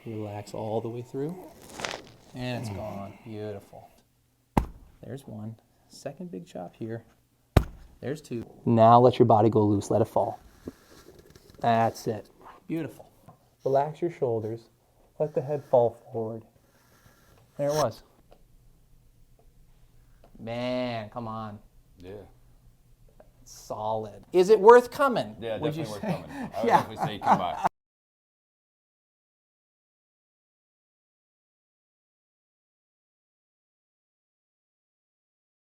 Relax all the way through. And it's gone. Beautiful. There's one. Second big chop here. There's two. Now let your body go loose. Let it fall. That's it. Beautiful. Relax your shoulders. Let the head fall forward. There it was. Man, come on. Yeah. Solid. Is it worth coming? Yeah, definitely worth coming. I would Yeah. definitely say come by.